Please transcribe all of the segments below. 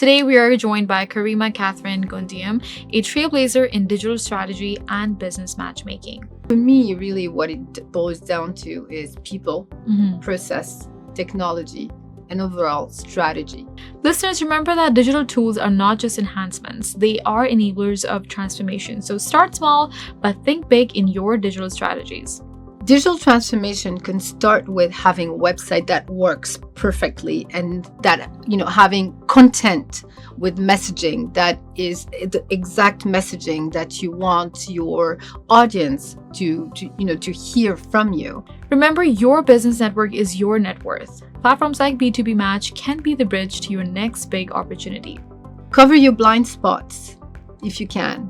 Today, we are joined by Karima-Catherine Goundiam, a trailblazer in digital strategy and business matchmaking. For me, really what it boils down to is people, process, technology, and overall strategy. Listeners, remember that digital tools are not just enhancements, they are enablers of transformation. So start small, but think big in your digital strategies. Digital transformation can start with having a website that works perfectly and that, having content with messaging that is the exact messaging that you want your audience to hear from you. Remember, your business network is your net worth. Platforms like B2B Match can be the bridge to your next big opportunity. Cover your blind spots if you can.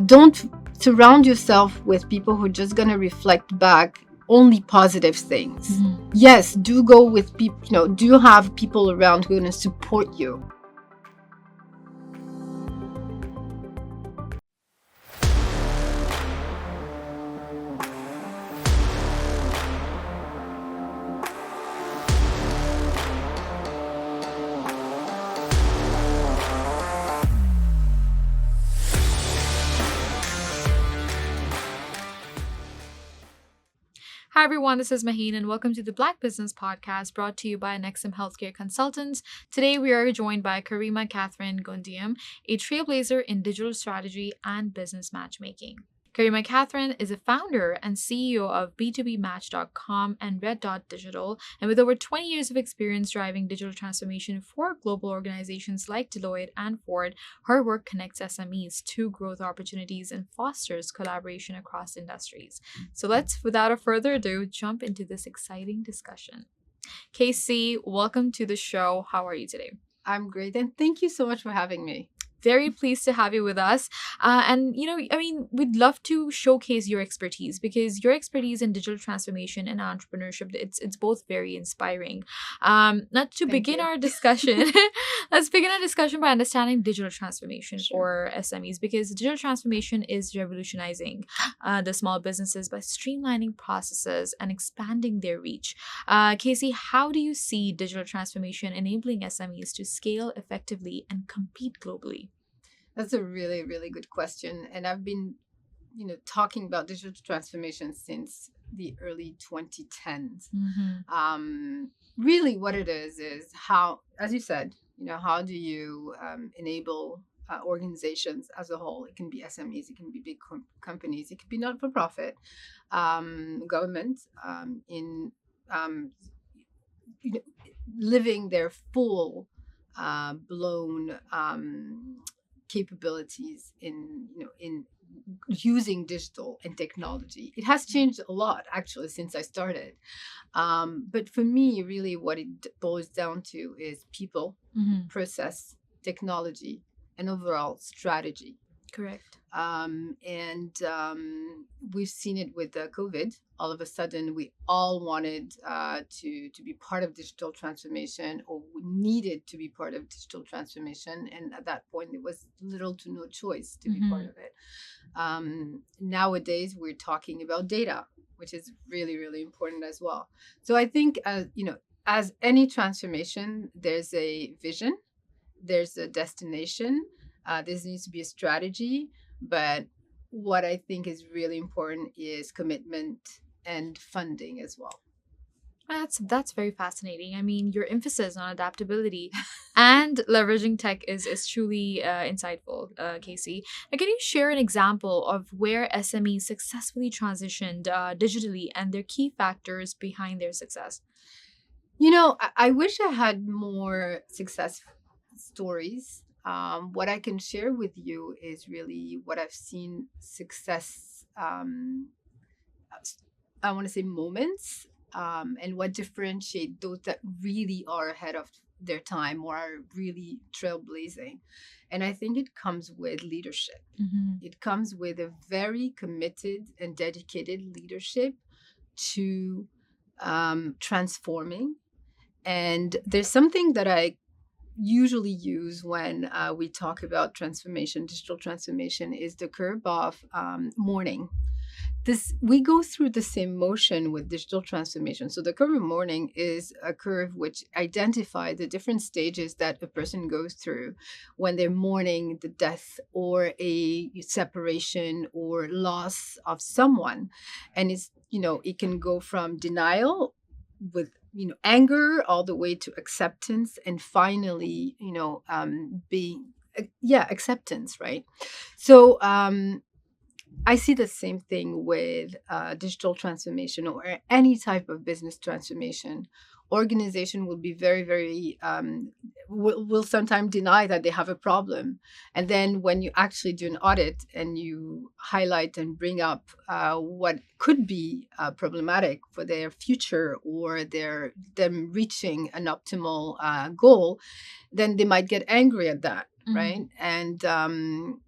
Don't surround yourself with people who are just going to reflect back only positive things. Yes, do go with people, do have people around who are going to support you. Hi everyone, this is Maheen and welcome to the Black Business Podcast brought to you by Nexim Healthcare Consultants. Today we are joined by Karima-Catherine Goundiam, a trailblazer in digital strategy and business matchmaking. Karima-Catherine is a founder and CEO of B2BMatch.com and Red Dot Digital, and with over 20 years of experience driving digital transformation for global organizations like Deloitte and Ford, her work connects SMEs to growth opportunities and fosters collaboration across industries. So let's, without a further ado, jump into this exciting discussion. Casey, welcome to the show. How are you today? I'm great, and thank you so much for having me. Very pleased to have you with us. We'd love to showcase your expertise because your expertise in digital transformation and entrepreneurship, it's both very inspiring. Let's begin our discussion by understanding digital transformation for SMEs, because digital transformation is revolutionizing the small businesses by streamlining processes and expanding their reach. Casey, how do you see digital transformation enabling SMEs to scale effectively and compete globally? That's a really, really good question. And I've been, talking about digital transformation since the early 2010s. Really what it is how, as you said, how do you enable organizations as a whole? It can be SMEs, it can be big companies, it can be not-for-profit, government, in living their full blown capabilities in using digital and technology. It has changed a lot actually since I started. But for me, really what it boils down to is people, process, technology, and overall strategy. Correct. We've seen it with COVID. All of a sudden, we all wanted to be part of digital transformation, or needed to be part of digital transformation. And at that point, there was little to no choice to be part of it. Nowadays, we're talking about data, which is really, really important as well. So I think, as any transformation, there's a vision, there's a destination. There needs to be a strategy, but what I think is really important is commitment and funding as well. That's very fascinating. I mean, your emphasis on adaptability and leveraging tech is truly insightful, Casey. Now, can you share an example of where SMEs successfully transitioned digitally and their key factors behind their success? I wish I had more success stories. What I can share with you is really what I've seen success, I want to say moments, and what differentiate those that really are ahead of their time or are really trailblazing. And I think it comes with leadership. It comes with a very committed and dedicated leadership to transforming. And there's something that I usually use when we talk about transformation, digital transformation, is the curve of mourning. we go through the same motion with digital transformation. So the curve of mourning is a curve which identifies the different stages that a person goes through when they're mourning the death or a separation or loss of someone. And it can go from denial with anger all the way to acceptance, and finally being acceptance, right? So I see the same thing with digital transformation or any type of business transformation. Organization will be very, very, will sometimes deny that they have a problem. And then when you actually do an audit and you highlight and bring up what could be problematic for their future or them reaching an optimal goal, then they might get angry at that, right? And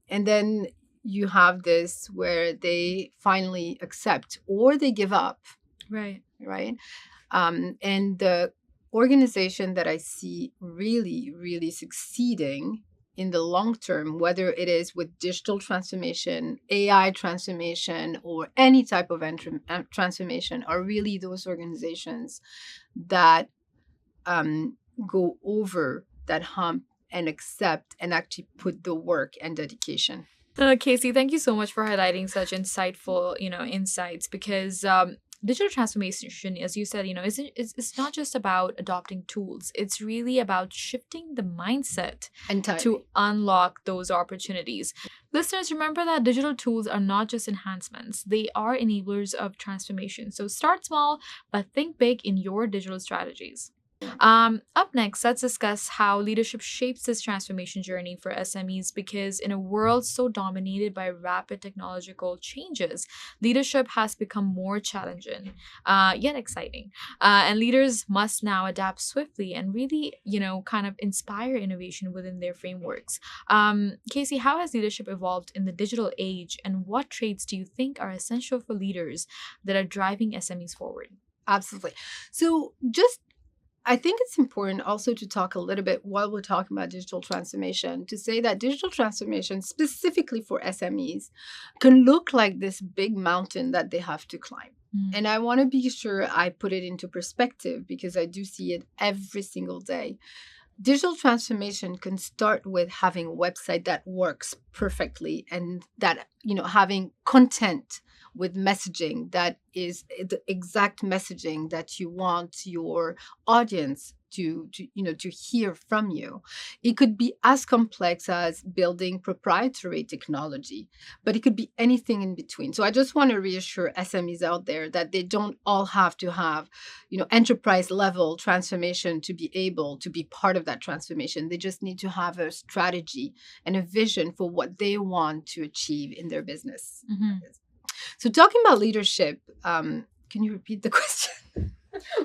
then you have this where they finally accept or they give up. Right. And the organization that I see really, really succeeding in the long term, whether it is with digital transformation, AI transformation, or any type of transformation, are really those organizations that go over that hump and accept and actually put the work and dedication. Casey, thank you so much for highlighting such insightful, insights, because digital transformation, as you said, it's not just about adopting tools. It's really about shifting the mindset Entirely. to unlock those opportunities. Listeners, remember that digital tools are not just enhancements. They are enablers of transformation. So start small, but think big in your digital strategies. Up next, let's discuss how leadership shapes this transformation journey for SMEs, because in a world so dominated by rapid technological changes, leadership has become more challenging, yet exciting. And leaders must now adapt swiftly and really, kind of inspire innovation within their frameworks. Casey, how has leadership evolved in the digital age, and what traits do you think are essential for leaders that are driving SMEs forward? Absolutely. So I think it's important also to talk a little bit while we're talking about digital transformation, to say that digital transformation, specifically for SMEs, can look like this big mountain that they have to climb. And I want to be sure I put it into perspective because I do see it every single day. Digital transformation can start with having a website that works perfectly and that, having content with messaging that is the exact messaging that you want your audience to hear from you. It could be as complex as building proprietary technology, but it could be anything in between. So I just want to reassure SMEs out there that they don't all have to have, enterprise level transformation to be able to be part of that transformation. They just need to have a strategy and a vision for what they want to achieve in their business. So talking about leadership, can you repeat the question?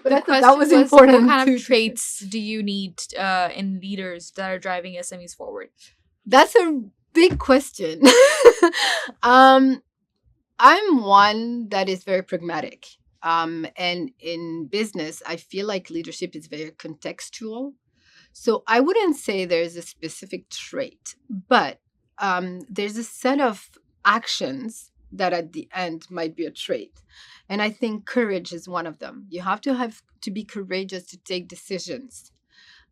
But I thought that was important. What kind of traits do you need in leaders that are driving SMEs forward? That's a big question. I'm one that is very pragmatic. And in business, I feel like leadership is very contextual. So I wouldn't say there's a specific trait, but there's a set of actions that at the end might be a trait. And I think courage is one of them. You have to be courageous to take decisions.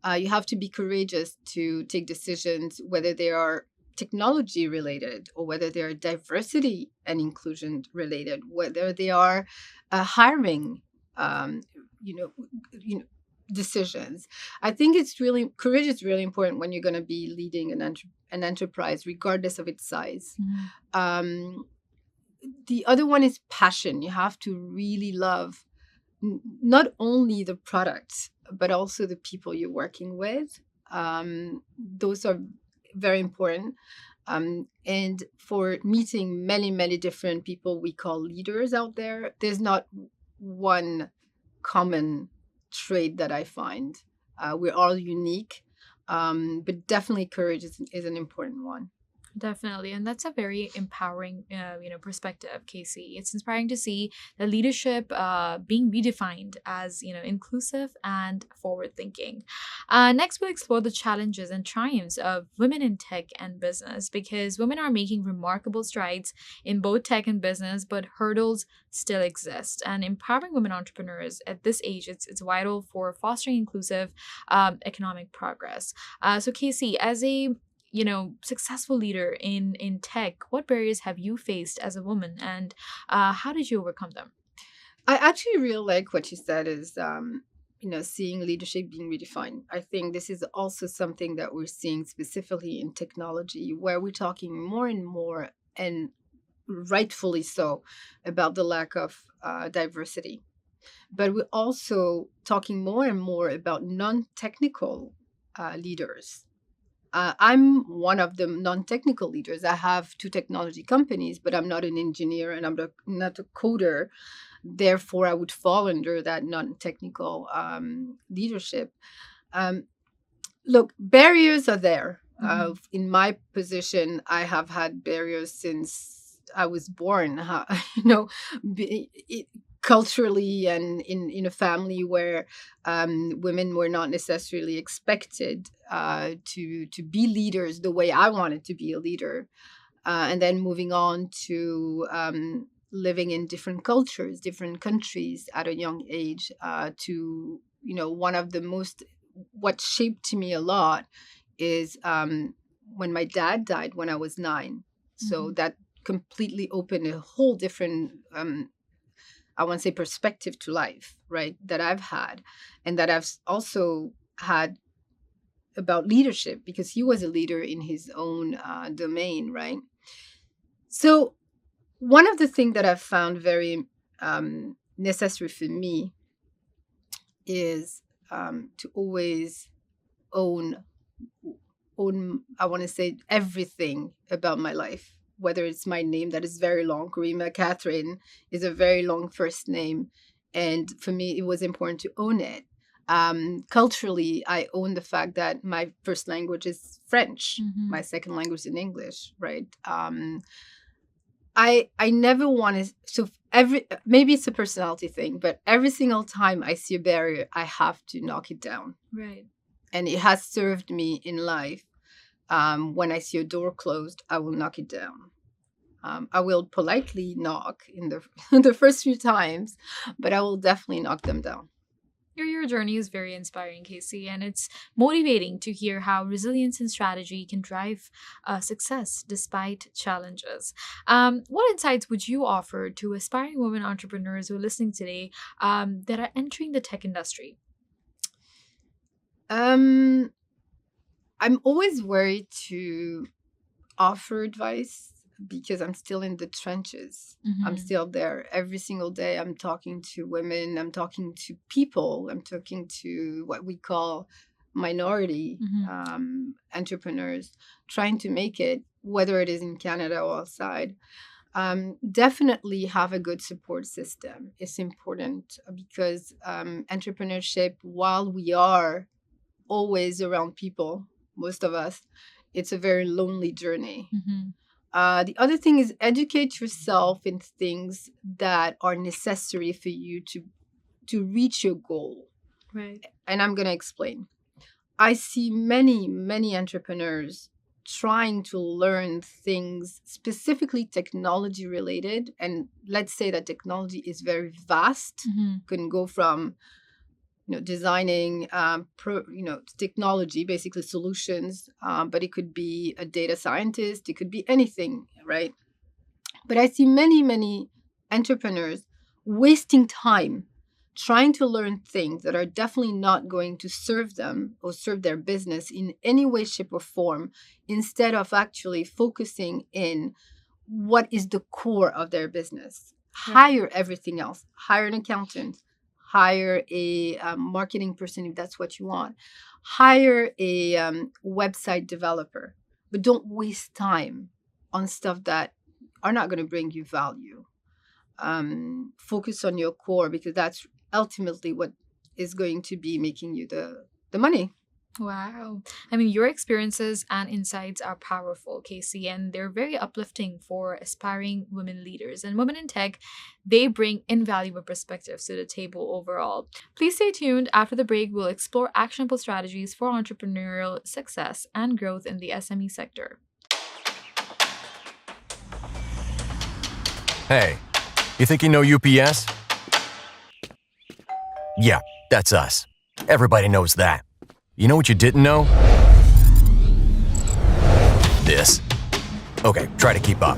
You have to be courageous to take decisions, whether they are technology related or whether they are diversity and inclusion related, whether they are hiring, decisions. I think courage is really important when you're going to be leading an enterprise, regardless of its size. The other one is passion. You have to really love not only the product, but also the people you're working with. Those are very important. And for meeting many, many different people we call leaders out there, there's not one common trait that I find. We're all unique, but definitely courage is an important one. Definitely, and that's a very empowering, perspective, Casey. It's inspiring to see the leadership being redefined as inclusive and forward-thinking. Next, we'll explore the challenges and triumphs of women in tech and business because women are making remarkable strides in both tech and business, but hurdles still exist. And empowering women entrepreneurs at this age, it's vital for fostering inclusive economic progress. So, Casey, as a successful leader in tech, what barriers have you faced as a woman, and how did you overcome them? I actually really like what you said is, seeing leadership being redefined. I think this is also something that we're seeing specifically in technology, where we're talking more and more, and rightfully so, about the lack of diversity. But we're also talking more and more about non-technical leaders. I'm one of the non-technical leaders. I have two technology companies, but I'm not an engineer and not a coder. Therefore, I would fall under that non-technical leadership. Um, Look, barriers are there. Mm-hmm. In my position, I have had barriers since I was born. You know, culturally, and in a family where women were not necessarily expected to be leaders the way I wanted to be a leader, and then moving on to living in different cultures, different countries at a young age, to one of the most, what shaped me a lot is when my dad died when I was 9. So Mm-hmm. that completely opened a whole different, I want to say, perspective to life, right? That I've had, and that I've also had about leadership, because he was a leader in his own domain, right? So one of the things that I've found very necessary for me is to always own I want to say, everything about my life, whether it's my name that is very long. Karima-Catherine is a very long first name, and for me it was important to own it. Culturally, I own the fact that my first language is French, Mm-hmm. my second language is English, right? I never want to, so every, maybe it's a personality thing, but every single time I see a barrier, I have to knock it down. Right. And it has served me in life. When I see a door closed, I will knock it down. I will politely knock in the the first few times, but I will definitely knock them down. Your journey is very inspiring, Casey, and it's motivating to hear how resilience and strategy can drive success despite challenges. What insights would you offer to aspiring women entrepreneurs who are listening today that are entering the tech industry? Um, I'm always worried to offer advice because I'm still in the trenches. I'm Mm-hmm. still there every single day. I'm talking to women, I'm talking to people, I'm talking to what we call minority Mm-hmm. entrepreneurs trying to make it, whether it is in Canada or outside. Definitely have a good support system. It's important because entrepreneurship, while we are always around people, most of us, it's a very lonely journey. Mm-hmm. The other thing is educate yourself in things that are necessary for you to reach your goal. Right. And I'm going to explain. I see many entrepreneurs trying to learn things specifically technology related, and let's say that technology is very vast. Mm-hmm. Can go from designing technology, basically solutions, but it could be a data scientist, it could be anything, right? But I see many entrepreneurs wasting time trying to learn things that are definitely not going to serve them or serve their business in any way, shape, or form, instead of actually focusing in what is the core of their business. Right. Hire everything else. Hire an accountant. Hire a marketing person if that's what you want. Hire a website developer. But don't waste time on stuff that are not going to bring you value. Focus on your core, because that's ultimately what is going to be making you the money. Wow. I mean, your experiences and insights are powerful, Casey, and they're very uplifting for aspiring women leaders. And women in tech, they bring invaluable perspectives to the table overall. Please stay tuned. After the break, we'll explore actionable strategies for entrepreneurial success and growth in the SME sector. Hey, you think you know UPS? Yeah, that's us. Everybody knows that. You know what you didn't know? This. Okay, try to keep up.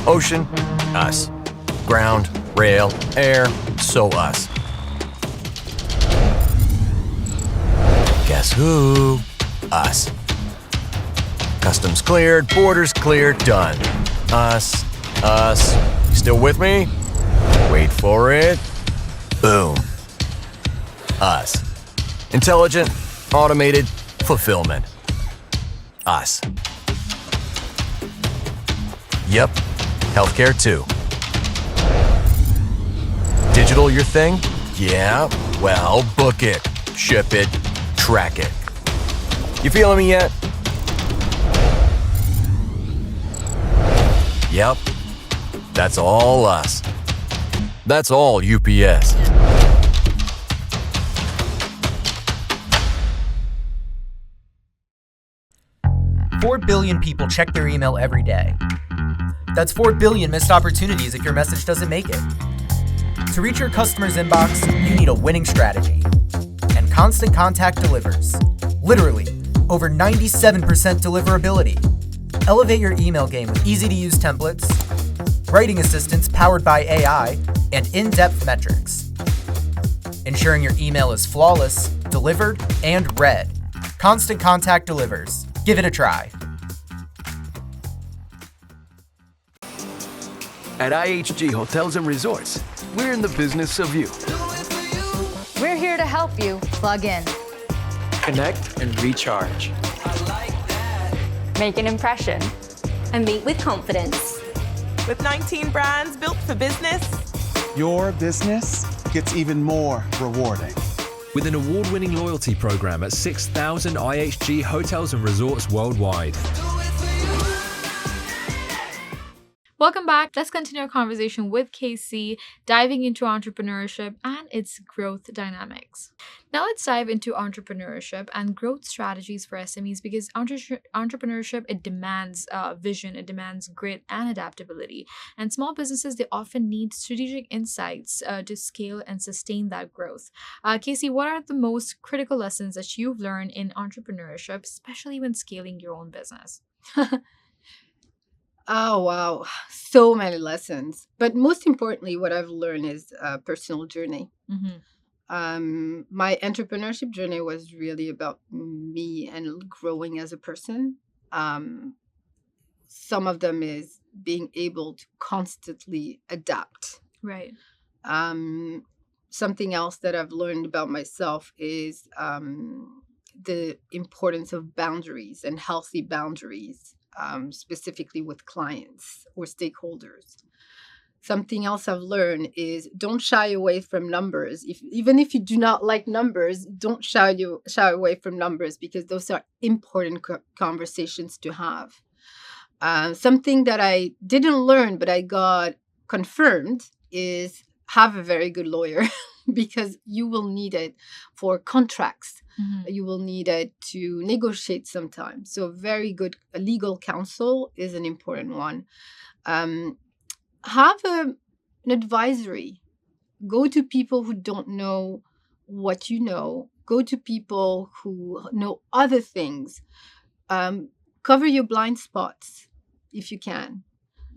Ocean, us. Ground, rail, air, so us. Guess who? Us. Customs cleared, borders cleared, done. Us. You still with me? Wait for it. Boom. Us. Intelligent, automated, fulfillment. Us. Yep, healthcare too. Digital your thing? Yeah, well, book it, ship it, track it. You feeling me yet? Yep, that's all us. That's all UPS. Four billion people check their email every day. That's 4 billion missed opportunities if your message doesn't make it. To reach your customer's inbox, you need a winning strategy. And Constant Contact delivers. Literally, over 97% deliverability. Elevate your email game with easy-to-use templates, writing assistants powered by AI, and in-depth metrics. Ensuring your email is flawless, delivered, and read. Constant Contact delivers. Give it a try. At IHG Hotels and Resorts, we're in the business of you. We're here to help you plug in, Connect and recharge. make an impression, and meet with confidence. With 19 brands built for business, your business gets even more rewarding. With an award-winning loyalty program at 6,000 IHG hotels and resorts worldwide. Welcome back. Let's continue our conversation with Casey, diving into entrepreneurship and its growth dynamics. Now let's dive into entrepreneurship and growth strategies for SMEs, because entrepreneurship, it demands vision, it demands grit and adaptability. And small businesses, they often need strategic insights to scale and sustain that growth. Casey, what are the most critical lessons that you've learned in entrepreneurship, especially when scaling your own business? Oh, wow. So many lessons. But most importantly, what I've learned is a personal journey. My entrepreneurship journey was really about me and growing as a person. Some of them is being able to constantly adapt. Right. Something else that I've learned about myself is the importance of boundaries and healthy boundaries. Specifically with clients or stakeholders. Something else I've learned is don't shy away from numbers. Even if you do not like numbers, don't shy away from numbers, because those are important conversations to have. Something that I didn't learn but I got confirmed is have a very good lawyer because you will need it for contracts. You will need it to negotiate sometimes. So very good legal counsel is an important one. Have an advisory. Go to people who don't know what you know. Go to people who know other things. Cover your blind spots if you can.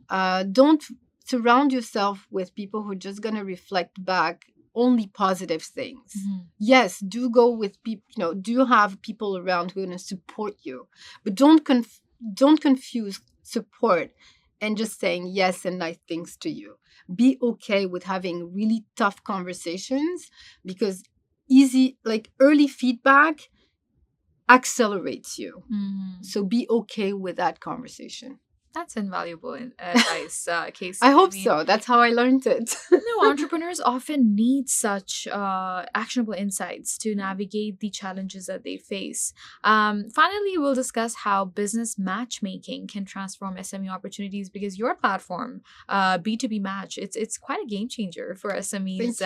Don't surround yourself with people who are just going to reflect back only positive things. Yes, do go with people, do have people around who are going to support you, but don't confuse support and just saying yes and nice things to you. Be okay with having really tough conversations, because early feedback accelerates you. So be okay with that conversation. That's invaluable advice, Casey. I hope so. That's how I learned it. No, entrepreneurs often need such actionable insights to navigate the challenges that they face. Finally, we'll discuss how business matchmaking can transform SME opportunities because your platform, B2B Match, it's quite a game changer for SMEs.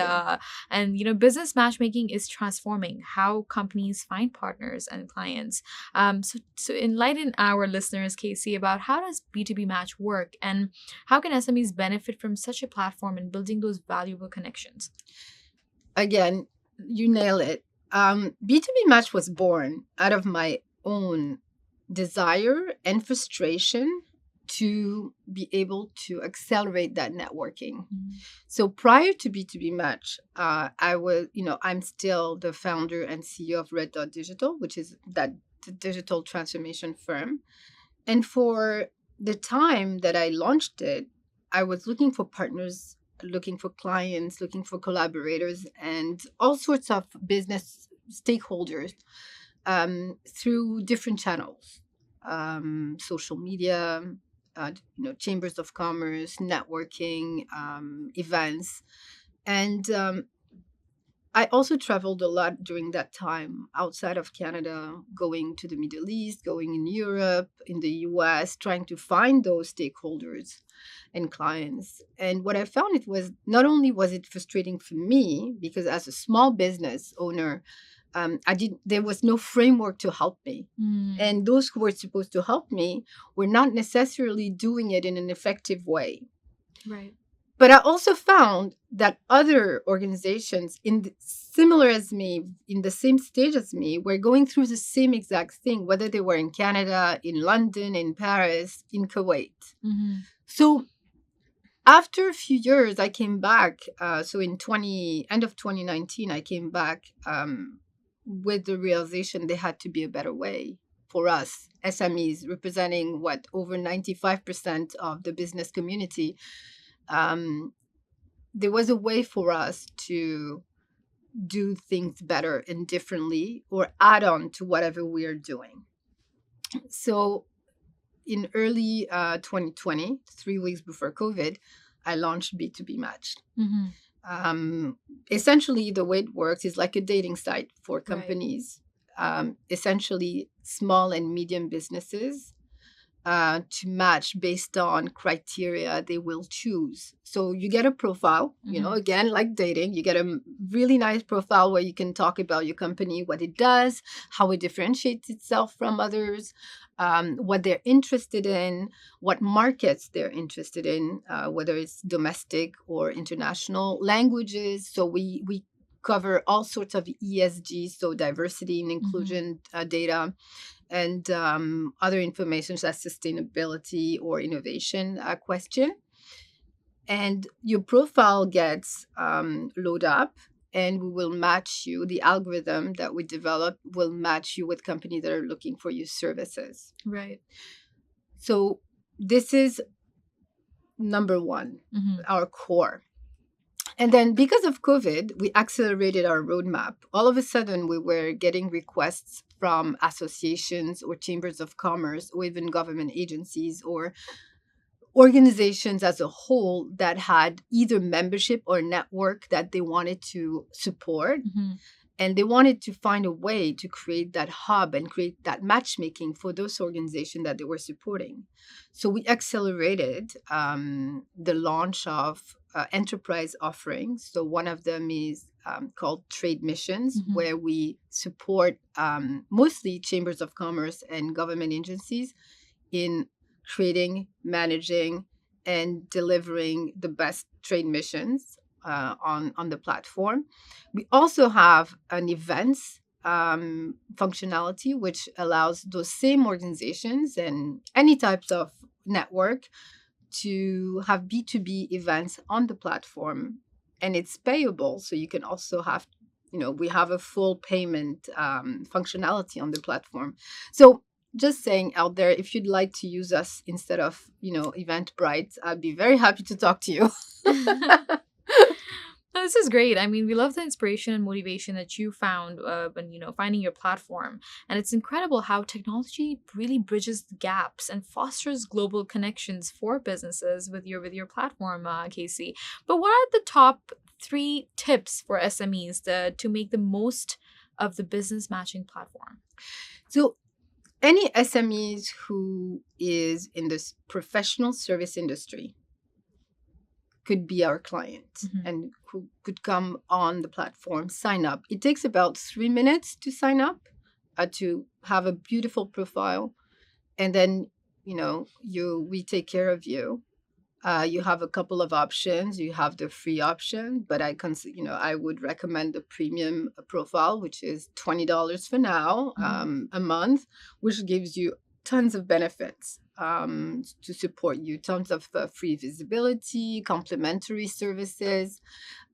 And business matchmaking is transforming how companies find partners and clients. So enlighten our listeners, Casey, about how does B2B Match work and how can SMEs benefit from such a platform and building those valuable connections? Again, you nail it. B2B Match was born out of my own desire and frustration to be able to accelerate that networking. So prior to B2B Match, I'm still the founder and CEO of Red Dot Digital, which is the digital transformation firm. And for the time that I launched it, I was looking for partners, looking for clients, looking for collaborators, and all sorts of business stakeholders through different channels, social media, chambers of commerce, networking, events. And I also traveled a lot during that time outside of Canada, going to the Middle East, going in Europe, in the US, trying to find those stakeholders and clients. And what I found it was not only was it frustrating for me, because as a small business owner, there was no framework to help me. And those who were supposed to help me were not necessarily doing it in an effective way. Right. But I also found that other organizations similar as me, in the same stage as me, were going through the same exact thing, whether they were in Canada, in London, in Paris, in Kuwait. So after a few years, I came back. So in end of 2019, I came back with the realization there had to be a better way for us, SMEs, representing over 95% of the business community. There was a way for us to do things better and differently or add on to whatever we are doing. So in early 2020, 3 weeks before COVID, I launched B2B Match. Essentially, the way it works is like a dating site for companies, essentially small and medium businesses, to match based on criteria they will choose. So you get a profile, again, like dating, you get a really nice profile where you can talk about your company, what it does, how it differentiates itself from others, what they're interested in, what markets they're interested in, whether it's domestic or international, languages. So we cover all sorts of ESG, so diversity and inclusion data, and other information such as sustainability or innovation question. And your profile gets loaded up, and we will match you. The algorithm that we develop will match you with companies that are looking for your services. Right. So this is number one, our core. And then because of COVID, we accelerated our roadmap. All of a sudden, we were getting requests from associations or chambers of commerce or even government agencies or organizations as a whole that had either membership or network that they wanted to support. And they wanted to find a way to create that hub and create that matchmaking for those organizations that they were supporting. So we accelerated the launch of enterprise offerings. So one of them is called Trade Missions, where we support mostly chambers of commerce and government agencies in creating, managing, and delivering the best trade missions on the platform. We also have an events functionality, which allows those same organizations and any types of network to have B2B events on the platform, and it's payable. So you can also have, we have a full payment functionality on the platform. So just saying out there, if you'd like to use us instead of, Eventbrite, I'd be very happy to talk to you. No, this is great. I mean, we love the inspiration and motivation that you found when, finding your platform. And it's incredible how technology really bridges the gaps and fosters global connections for businesses with your platform, Casey. But what are the top 3 tips for SMEs to make the most of the business matching platform? So any SMEs who is in this professional service industry could be our client and who could come on the platform, sign up. It takes about 3 minutes to sign up, to have a beautiful profile. And then, we take care of you. You have a couple of options. You have the free option, but I would recommend the premium profile, which is $20 for now, a month, which gives you tons of benefits to support you, tons of free visibility, complimentary services,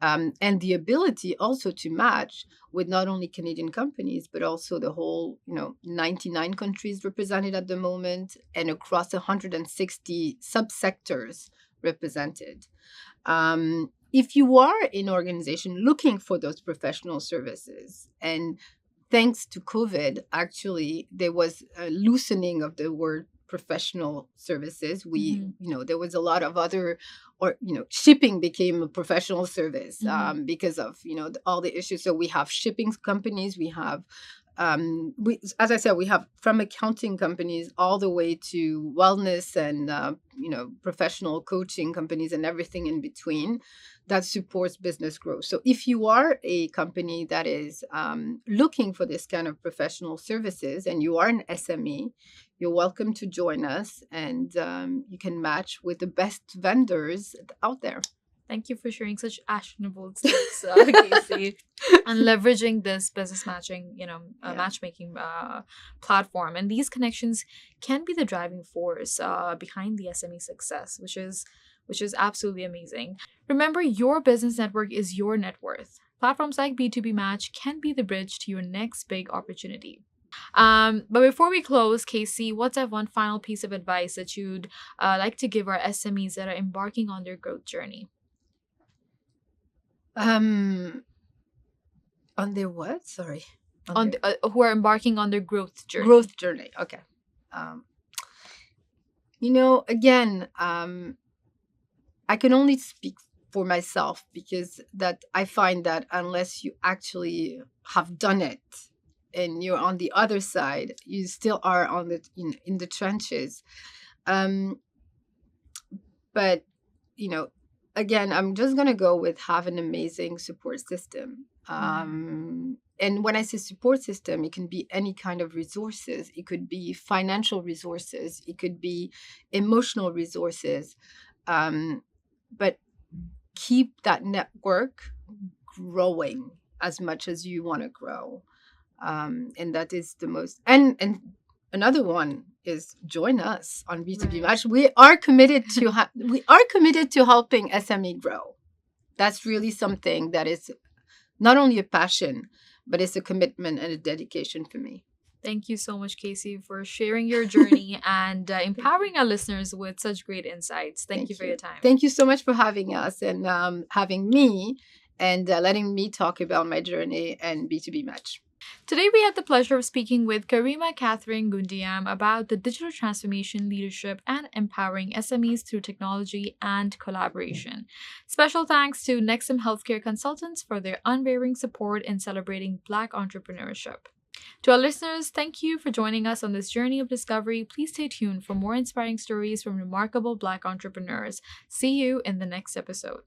and the ability also to match with not only Canadian companies, but also the whole, 99 countries represented at the moment and across 160 subsectors represented. If you are an organization looking for those professional services, and thanks to COVID, actually, there was a loosening of the word professional services. There was a lot of other, shipping became a professional service because of, all the issues. So we have shipping companies, we have, as I said, we have from accounting companies all the way to wellness and, professional coaching companies and everything in between that supports business growth. So if you are a company that is looking for this kind of professional services and you are an SME, you're welcome to join us, and you can match with the best vendors out there. Thank you for sharing such actionable tips, Casey, and leveraging this business matching, matchmaking platform. And these connections can be the driving force behind the SME success, which is absolutely amazing. Remember, your business network is your net worth. Platforms like B2B Match can be the bridge to your next big opportunity. But before we close, Casey, what's that one final piece of advice that you'd like to give our SMEs that are embarking on their growth journey? On their what? Sorry. Who are embarking on their growth journey. Growth journey. Okay. Again, I can only speak for myself because that I find that unless you actually have done it and you're on the other side, you still are on the in the trenches. But again, I'm just going to go with have an amazing support system. And when I say support system, it can be any kind of resources. It could be financial resources. It could be emotional resources. But keep that network growing as much as you want to grow. And that is the most... And another one is join us on B2B Match. We are committed to helping SME grow. That's really something that is not only a passion, but it's a commitment and a dedication for me. Thank you so much, Casey, for sharing your journey and empowering our listeners with such great insights. Thank you for your time. Thank you so much for having us and having me and letting me talk about my journey and B2B Match. Today, we had the pleasure of speaking with Karima-Catherine Goundiam about the digital transformation, leadership, and empowering SMEs through technology and collaboration. Special thanks to Nexim Healthcare Consultants for their unwavering support in celebrating Black entrepreneurship. To our listeners, thank you for joining us on this journey of discovery. Please stay tuned for more inspiring stories from remarkable Black entrepreneurs. See you in the next episode.